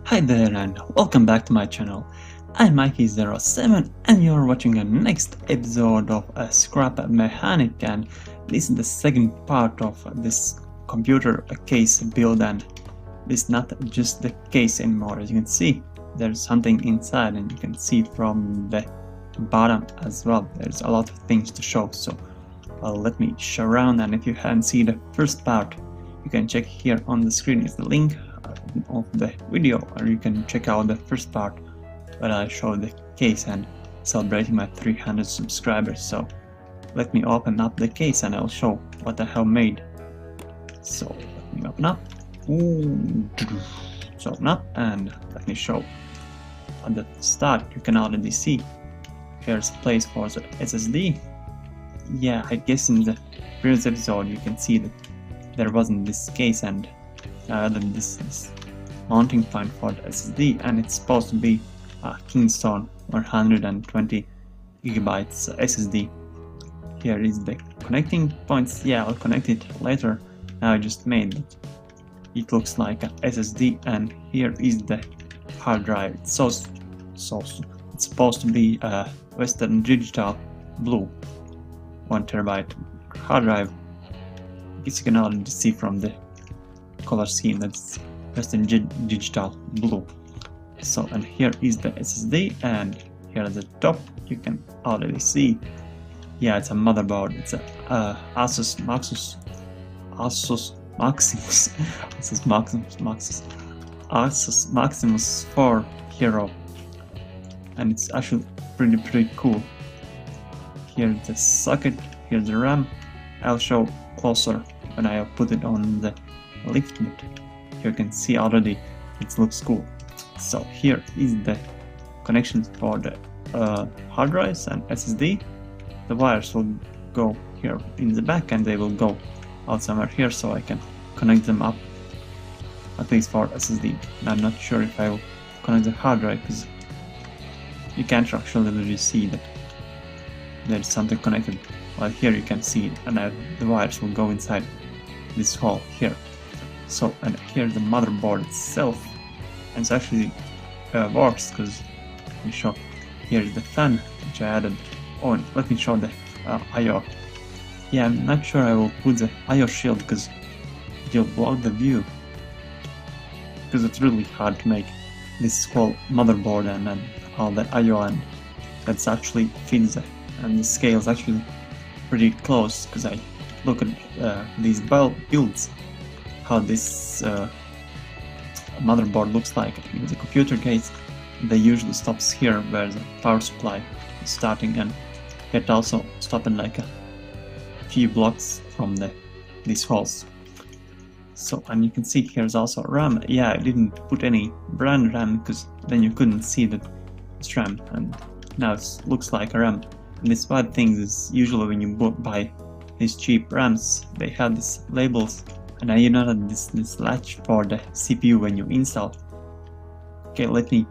Hi there and welcome back to my channel. I'm Mikey07 and you're watching the next episode of a scrap mechanic, and this is the second part of this computer case build, and this is not just the case anymore. As you can see, there's something inside and you can see from the bottom as well. There's a lot of things to show, so let me show around, and if you haven't seen the first part, you can check here on the screen is the link of the video, or you can check out the first part where I show the case and celebrating my 300 subscribers. So let me open up the case and I'll show what I have made. So let me open up. So open up and let me show. At the start you can already see here's a place for the SSD. Yeah, I guess in the previous episode you can see that there wasn't this case, and I added this mounting point for the SSD, and it's supposed to be a Kingston 120 gigabytes SSD. Here is the connecting points. Yeah, I'll connect it later. Now I just made it. It looks like a SSD, and here is the hard drive. It's supposed to be a Western Digital Blue 1 terabyte hard drive. I guess you can already see from the color scheme that's Western Digital Blue. So, and here is the SSD, and here at the top you can already see, yeah, it's a motherboard. It's a ASUS Maximus ASUS Maximus 4 Hero, and it's actually pretty cool. Here's the socket, here's the RAM. I'll show closer when I put it on the lift, but you can see already it looks cool. So here is the connections for the hard drives and SSD. The wires will go here in the back and they will go out somewhere here, so I can connect them up, at least for SSD. And I'm not sure if I will connect the hard drive because you can't actually really see that there's something connected, while here you can see it, and the wires will go inside this hole here. So, and here's the motherboard itself, and it's actually works because let me show. Here is the fan which I added. Oh, and let me show the I/O. Yeah, I'm not sure I will put the I/O shield because it will block the view, because it's really hard to make this whole motherboard and then all the I/O, and that's actually fits, and the scale is actually pretty close because I look at these builds, how this motherboard looks like. In the computer case, they usually stops here where the power supply is starting, and it also stopping like a few blocks from these holes. So, and you can see here's also RAM. Yeah, I didn't put any brand RAM because then you couldn't see that it's RAM, and now it looks like a RAM. And this bad thing is usually when you buy these cheap RAMs, they have these labels, and now you know that this latch for the CPU when you install. Okay, let me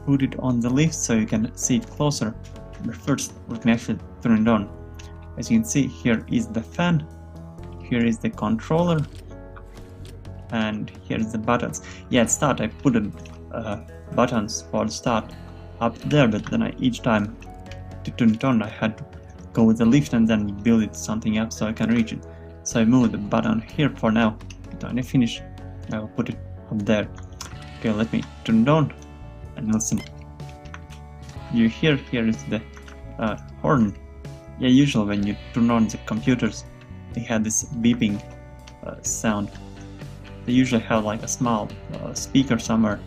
put it on the lift so you can see it closer, but first let me actually turn it on. As you can see, here is the fan, here is the controller, and here's the buttons. Yeah, at start I put buttons for the start up there, but then each time to turn it on I had to go with the lift and then build it something up so I can reach it. So I moved the button here for now, but when I finish I will put it up there. Okay, let me turn it on and listen. You hear here is the horn. Yeah, usually when you turn on the computers they have this beeping sound. They usually have like a small speaker somewhere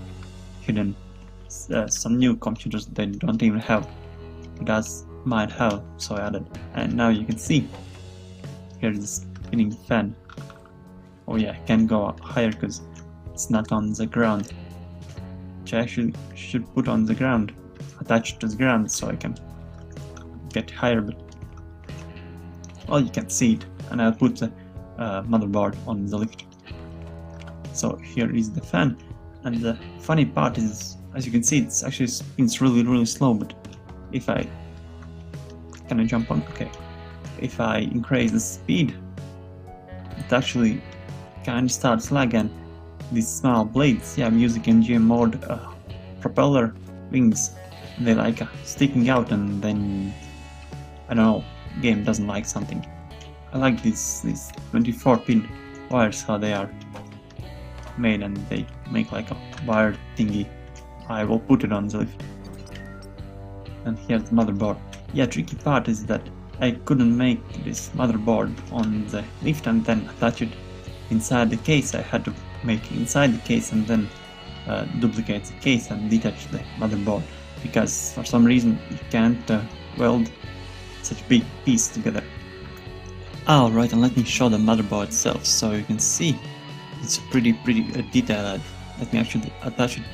hidden. Some new computers they don't even have. It does mine have, so I added. And now you can see here's this spinning fan. Oh yeah, I can go higher because it's not on the ground, which I actually should put on the ground, attached to the ground, so I can get higher, but well, you can see it. And I'll put the motherboard on the lift. So here is the fan, and the funny part is, as you can see, it's actually spins really slow, but if I can I jump on? Okay. If I increase the speed, it actually kind of starts lagging. these small blades. Yeah, I'm using NGM mode propeller wings. They like sticking out, and then I don't know, game doesn't like something. I like these 24-pin wires, how they are made, and they make like a wire thingy. I will put it on the lift. And here's the motherboard. Yeah, tricky part is that I couldn't make this motherboard on the lift and then attach it inside the case. I had to make it inside the case and then duplicate the case and detach the motherboard, because for some reason you can't weld such a big piece together. Alright, and let me show the motherboard itself so you can see it's pretty detailed. Let me actually attach it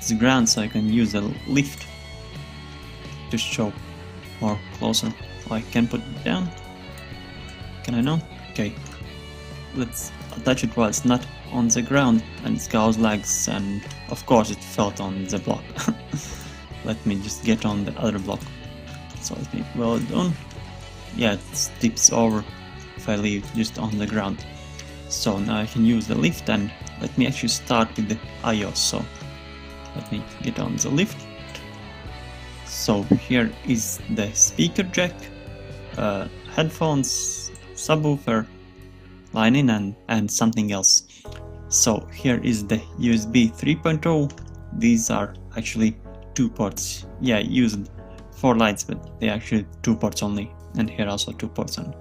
to the ground so I can use a lift to show more closer. I can put it down. Can I now? Okay. Let's attach it while it's not on the ground and it's got legs, and of course it fell on the block. Let me just get on the other block. So let me weld it on. Yeah, it tips over if I leave just on the ground. So now I can use the lift, and let me actually start with the IO. So let me get on the lift. So here is the speaker jack, headphones, subwoofer, line in, and something else. So here is the USB 3.0. These are actually 2 ports. Yeah, I used 4 lights, but they actually 2 ports only, and here also 2 ports, and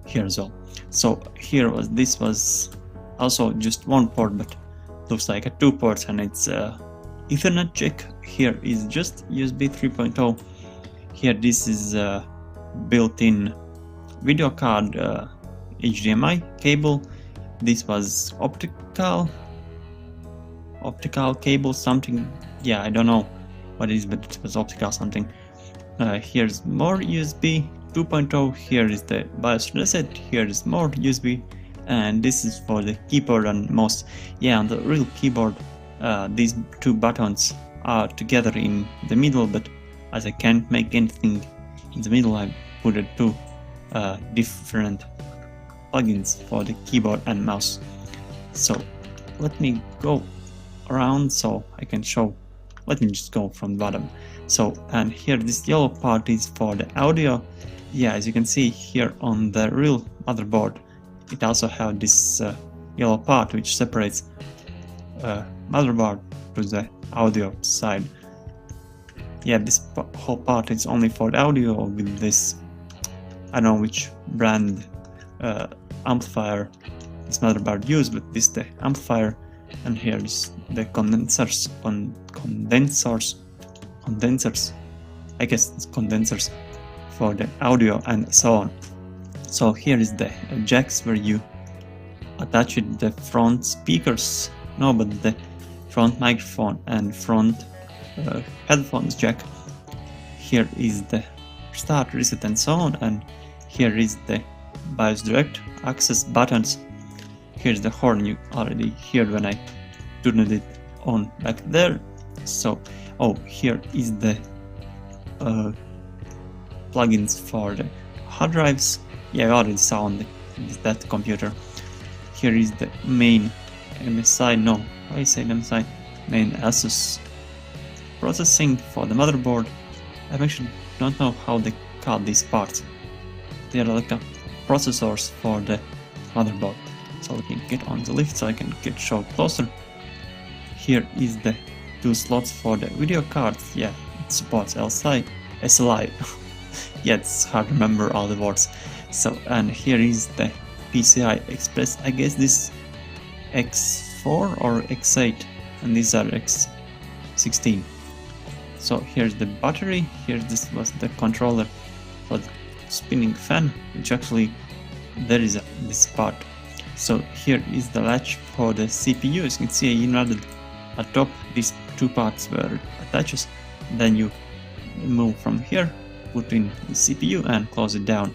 here as well. So this was also just 1 port, but looks like a 2 ports, and it's Ethernet jack. Here is just USB 3.0. Here this is built-in video card HDMI cable. This was optical cable something. Yeah, I don't know what it is, but it was optical something. Here's more USB 2.0. Here is the BIOS reset. Here is more USB, and this is for the keyboard and mouse. Yeah, on the real keyboard these 2 buttons are together in the middle, but as I can't make anything in the middle, I put 2 different plugins for the keyboard and mouse. So let me go around so I can show. Let me just go from the bottom. So, and here this yellow part is for the audio. Yeah, as you can see here on the real motherboard, it also has this yellow part which separates motherboard to the audio side. Yeah, this whole part is only for the audio with this, I don't know which brand amplifier this motherboard used, but this is the amplifier, and here is the condensers. I guess it's condensers for the audio and so on. So here is the jacks where you attach it, the front speakers, no, but the front microphone and front headphones jack. Here is the start, reset, and so on, and here is the BIOS direct access buttons. Here's the horn you already heard when I turned it on back there. So, oh, here is the plugins for the hard drives. Yeah, I already saw on that computer. Here is the main MSI, no, I say MSI, main ASUS processing for the motherboard. I actually don't know how they call these parts. They are like processors for the motherboard. So let me get on the lift so I can show closer. Here is the 2 slots for the video cards. Yeah, it supports SLI. Yeah, it's hard to remember all the words. So, and here is the PCI Express. I guess this X4 or X8, and these are X16. So here's the battery. Here this was the controller for the spinning fan, which actually there is this part. So here is the latch for the CPU. As you can see, I inverted at top. These 2 parts were attaches. Then you move from here, put in the CPU and close it down.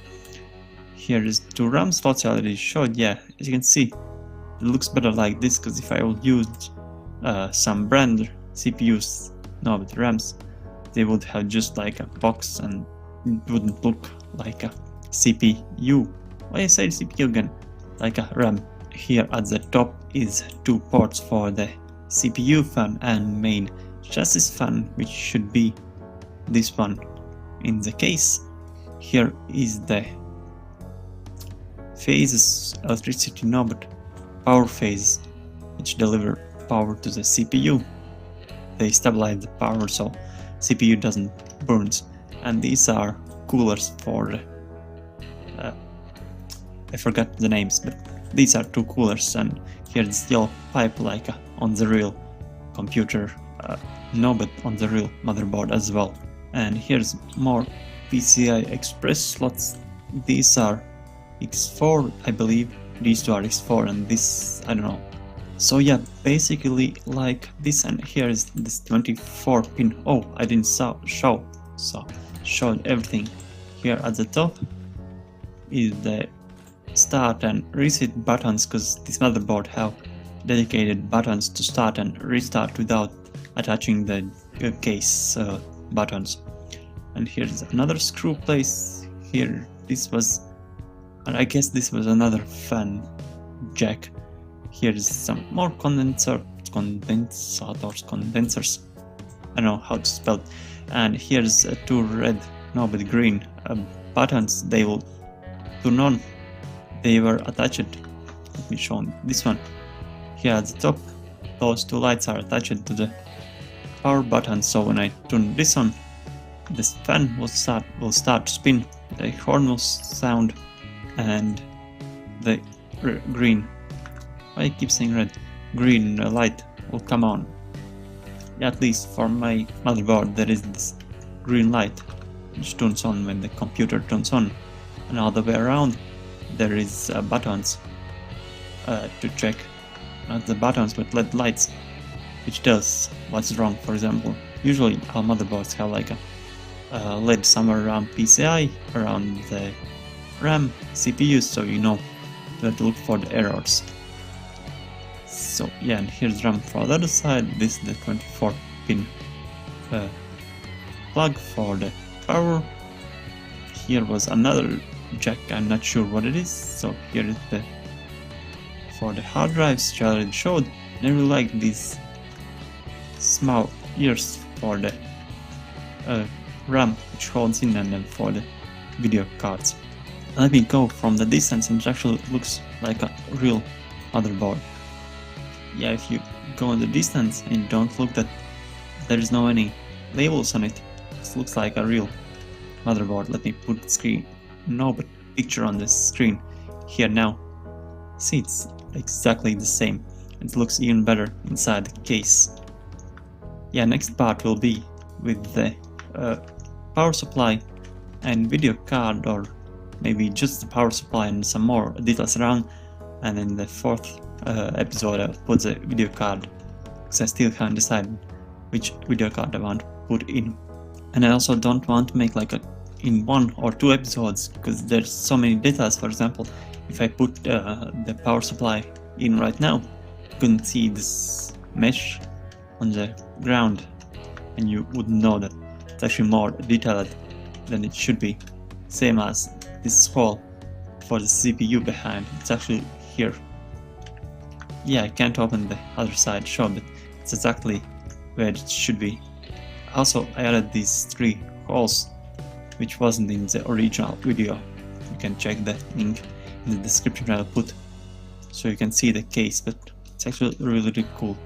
Here is 2 RAM slots I already showed. Yeah, as you can see, it looks better like this, because if I would use some brand CPUs, no, but RAMs, they would have just like a box and it wouldn't look like a CPU. Why I say CPU again? Like a RAM. here at the top is two ports for the CPU fan and main chassis fan, which should be this one in the case. Here is the phases, electricity but power phase, which deliver power to the CPU. They stabilize the power so CPU doesn't burn. And these are coolers for I forgot the names, but these are two coolers, and here's the yellow pipe like on the real computer, but on the real motherboard as well. And here's more PCI Express slots. These are X4, I believe. These two are X4 and this, I don't know. So yeah, basically like this, and here is this 24 pin. Oh, I didn't showed everything. Here at the top is the start and reset buttons, because this motherboard have dedicated buttons to start and restart without attaching the case buttons. And here's another screw place. Here this was, and I guess this was another fan jack. Here's some more condensers. I don't know how to spell it. And here's two red, but green buttons. They will turn on. They were attached. Let me show this one. Here at the top, those two lights are attached to the power button. So when I turn this on, this fan will start to spin. The horn will sound, and the green. I keep saying red. Green light will come on. At least for my motherboard, there is this green light which turns on when the computer turns on, and all the way around there is buttons to check, not the buttons but LED lights, which tells what's wrong. For example, usually our motherboards have like a LED somewhere around PCI, around the RAM, CPU, so you know where to look for the errors. So yeah, and here's RAM for the other side. This is the 24 pin plug for the power. Here was another jack, I'm not sure what it is. So here is the for the hard drives, which I already showed. I really like these small ears for the RAM, which holds in, and then for the video cards. Let me go from the distance, and it actually looks like a real motherboard. Yeah, if you go in the distance and don't look, that there is no any labels on it, it looks like a real motherboard. Let me put the screen, but picture on the screen here now. See, it's exactly the same. It looks even better inside the case. Yeah, next part will be with the power supply and video card, or maybe just the power supply and some more details around. And in the fourth episode I'll put the video card, because I still haven't decided which video card I want to put in. And I also don't want to make like in 1 or 2 episodes, because there's so many details. For example, if I put the power supply in right now, you couldn't see this mesh on the ground, and you wouldn't know that it's actually more detailed than it should be. Same as this hole for the CPU behind, it's actually here. Yeah, I can't open the other side show, but it's exactly where it should be. Also, I added these 3 holes, which wasn't in the original video. You can check the link in the description I'll put, so you can see the case, but it's actually really cool.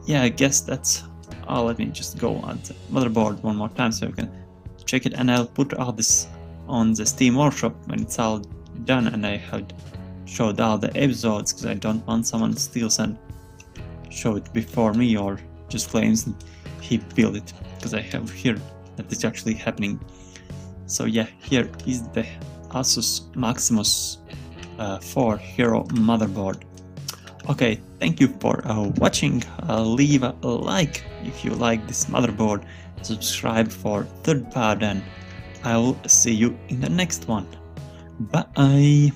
Yeah, I guess that's all. Let me just go on the motherboard one more time so you can check it, and I'll put all this on the Steam Workshop when it's all done, and I had showed all the episodes, because I don't want someone steals and show it before me, or just claims that he built it, because I have here that it's actually happening. So yeah, here is the ASUS Maximus 4 Hero motherboard. Okay, thank you for watching. Leave a like if you like this motherboard, subscribe for third part, and I will see you in the next one. Bye.